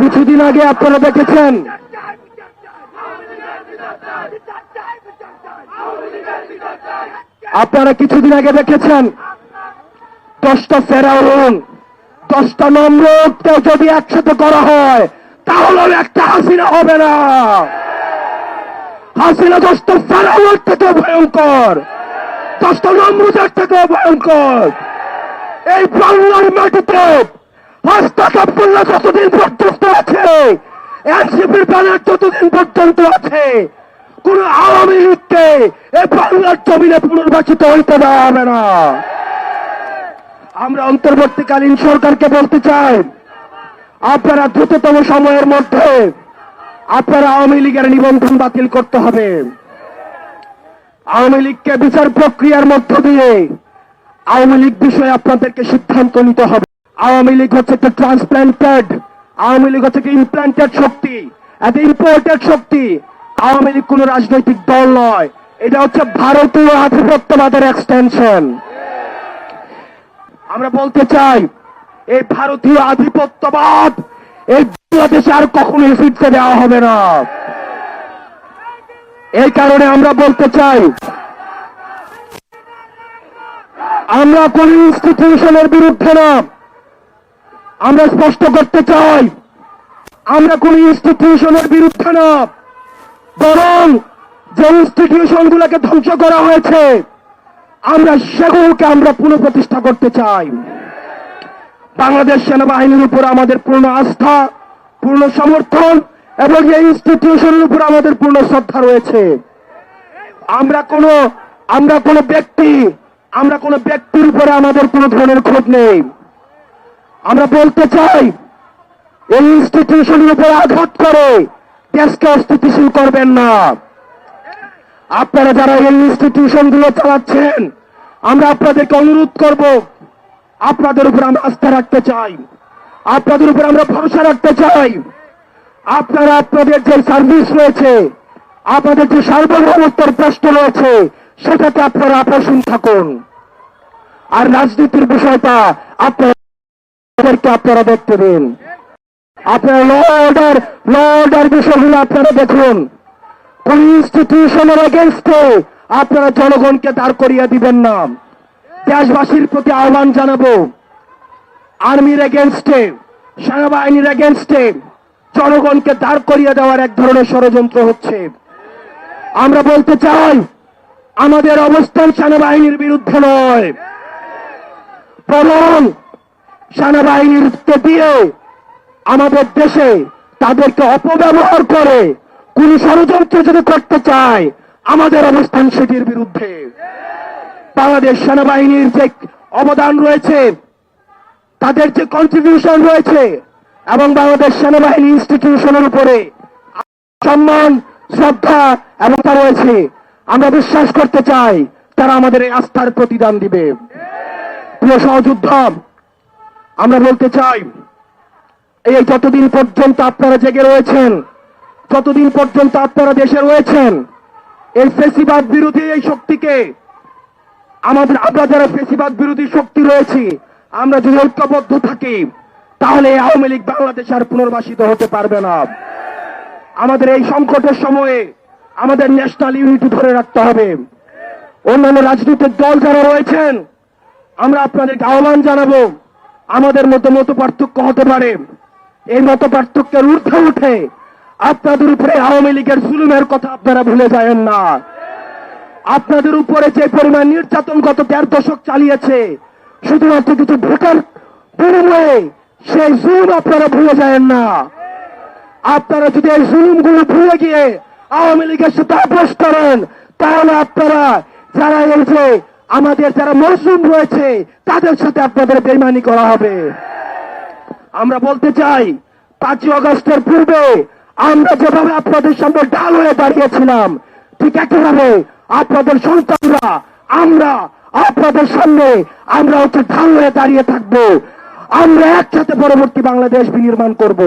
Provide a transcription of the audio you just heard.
কিছুদিন আগে আপনারা দেখেছেন দেখেছেন 10টা ফেরাউন 10টা নমরুদকে যদি একসাথে করা হয় তাহলে একটা হাসিনা হবে না। হাসিনা 10টা ফেরাউনের থেকে ভয়ঙ্কর, 10টা নমরুদের থেকে ভয়ঙ্কর। এই বাংলার মাটিতে হাসনাত আব্দুল্লাহ যতদিন পর্যন্ত আছে, এনসিপির ব্যানার যতদিন পর্যন্ত আছে, কোন আওয়ামী লীগকে এই বাংলার জমিনে পুনর্বাসিত হইতে দেওয়া হবে না। আমরা অন্তর্বর্তীকালীন সরকারকে বলতে চাই, আপনারা দ্রুততম সময়ের মধ্যে আপনারা আওয়ামী লীগের নিবন্ধন বাতিল করতে হবে। আওয়ামী লীগকে বিচার প্রক্রিয়ার মধ্য দিয়ে আওয়ামী লীগ বিষয়ে আপনাদেরকে সিদ্ধান্ত নিতে হবে। আওয়ামী লীগ হচ্ছে একটা ট্রান্সপ্ল্যান্টেড, আওয়ামী লীগ হচ্ছে একটা ইমপ্ল্যান্টেড শক্তি, একটা ইম্পোর্টেড শক্তি। আওয়ামী লীগ কোন রাজনৈতিক দল নয়, এটা হচ্ছে ভারতীয় আধিপত্যবাদের এক্সটেনশন। আমরা বলতে চাই, এই ভারতীয় আধিপত্যবাদ এই বাংলাদেশে আর কখনোই ফিরতে দেওয়া হবে না। এই কারণে আমরা বলতে চাই, আমরা কোন ইনস্টিটিউশনের বিরুদ্ধে না। আমরা স্পষ্ট করতে চাই, আমরা কোন ইনস্টিটিউশনের বিরুদ্ধে না, বরং যে ইনস্টিটিউশন গুলোকে ধ্বংস করা হয়েছে আমরা সেগুলোকে আমরা পুনঃপ্রতিষ্ঠা করতে চাই। বাংলাদেশ সেনাবাহিনীর উপর আমাদের পূর্ণ আস্থা, পূর্ণ সমর্থন এবং এই ইনস্টিটিউশনের উপর আমাদের পূর্ণ শ্রদ্ধা রয়েছে। আমরা কোনো ব্যক্তির উপরে আমাদের কোনো ধরনের ক্ষোভ নেই। আমরা বলতে চাই, এই ইনস্টিটিউশনের উপর আঘাত করে দেশকে অস্থিতিশীল করবেন না। আপনারা যারা এই ইনস্টিটিউশন গুলো চালাচ্ছেন, আমরা আপনাদেরকে অনুরোধ করব, আপনাদের উপর আমরা আস্থা রাখতে চাই, আপনাদের উপর আমরা ভরসা রাখতে চাই। আপনারা আপনাদের যে সার্ভিস রয়েছে, আপনাদের যে সার্বভৌমত্বের প্রশ্ন রয়েছে, সেটাতে আপনারা আপোষহীন থাকুন। আর রাজনীতির বিষয়টা আপনারা দেখতে দিন। আপনারা ল অর্ডার বিষয়গুলো আপনারা দেখুন। কোন ইনস্টিটিউশনের এগেইনস্টে আপনারা জনগণকে দাঁড় করিয়ে দিবেন না। দেশবাসীর প্রতি আহ্বান জানাবো, আর্মির এগেইনস্টে, সেনাবাহিনীর এগেইনস্টে জনগণকে দাঁড় করিয়ে দেওয়ার এক ধরনের ষড়যন্ত্র হচ্ছে। আমরা বলতে চাই, আমাদের অবস্থান সেনাবাহিনীর বিরুদ্ধে নয়, বরং সেনাবাহিনীকে দিয়ে আমাদের দেশে তাদেরকে অপব্যবহার করে কোন ষড়যন্ত্র যদি করতে চায়, আমাদের অবস্থান সেটির বিরুদ্ধে। বাংলাদেশ সেনাবাহিনীর যে অবদান রয়েছে, তাদের যে কন্ট্রিবিউশন রয়েছে, এবং বাংলাদেশ সেনাবাহিনী ইনস্টিটিউশনের উপরে সম্মান, শ্রদ্ধা এবং তা রয়েছে, আমরা বিশ্বাস করতে চাই তারা আমাদের এই আস্থার প্রতিদান দিবে। প্রিয় সহযোদ্ধা, আমরা বলতে চাই, এই যতদিন পর্যন্ত আপনারা জেগে রয়েছেন, যতদিন পর্যন্ত আপনারা দেশে রয়েছেন, এই ফ্যাসিবাদ বিরোধী এই শক্তিকে আমরা যারা ফ্যাসিবাদ বিরোধী শক্তি রয়েছি, আমরা যদি ঐক্যবদ্ধ থাকি, তাহলে আওয়ামী লীগ বাংলাদেশ আর পুনর্বাসিত হতে পারবে না। আমাদের এই সংকটের সময়ে আমাদের ন্যাশনাল ইউনিটি ধরে রাখতে হবে। অন্যান্য রাজনৈতিক দল যারা রয়েছেন, আমরা আপনাদেরকে আহ্বান জানাবো, আমাদের মতো মত পার্থক্য হতে পারে, এই মত পার্থক্যের ঊর্ধ্বে উঠে আপনাদের উপরে আওয়ামী লীগের জুলুমের কথা আপনারা ভুলে যাবেন না। আপনাদের উপরে যে পরিমাণ নির্যাতন গত 1.5 দশক চালিয়েছে, শুধুমাত্র কিছু ভোটার বিনিময়ে সেই জুলুম আপনারা ভুলে যাবেন না। আপনারা যদি এই জুলুমগুলো ভুলে গিয়ে আওয়ামী লীগের সাথে আপোষ করেন, তাহলে আপনারা যারা এই যে আমাদের যারা মজলুম রয়েছে, তাদের সাথে আপনাদের বেইমানি করা হবে। আমরা বলতে চাই, 5ই আগস্টের পূর্বে আমরা যেভাবে আপনাদের সামনে ঢাল হয়ে দাঁড়িয়েছিলাম, ঠিক একইভাবে আপনাদের সন্তানরা, আমরা আপনাদের সামনে আমরা ঢাল হয়ে দাঁড়িয়ে থাকবো। আমরা একসাথে পরবর্তী বাংলাদেশ বিনির্মাণ করব।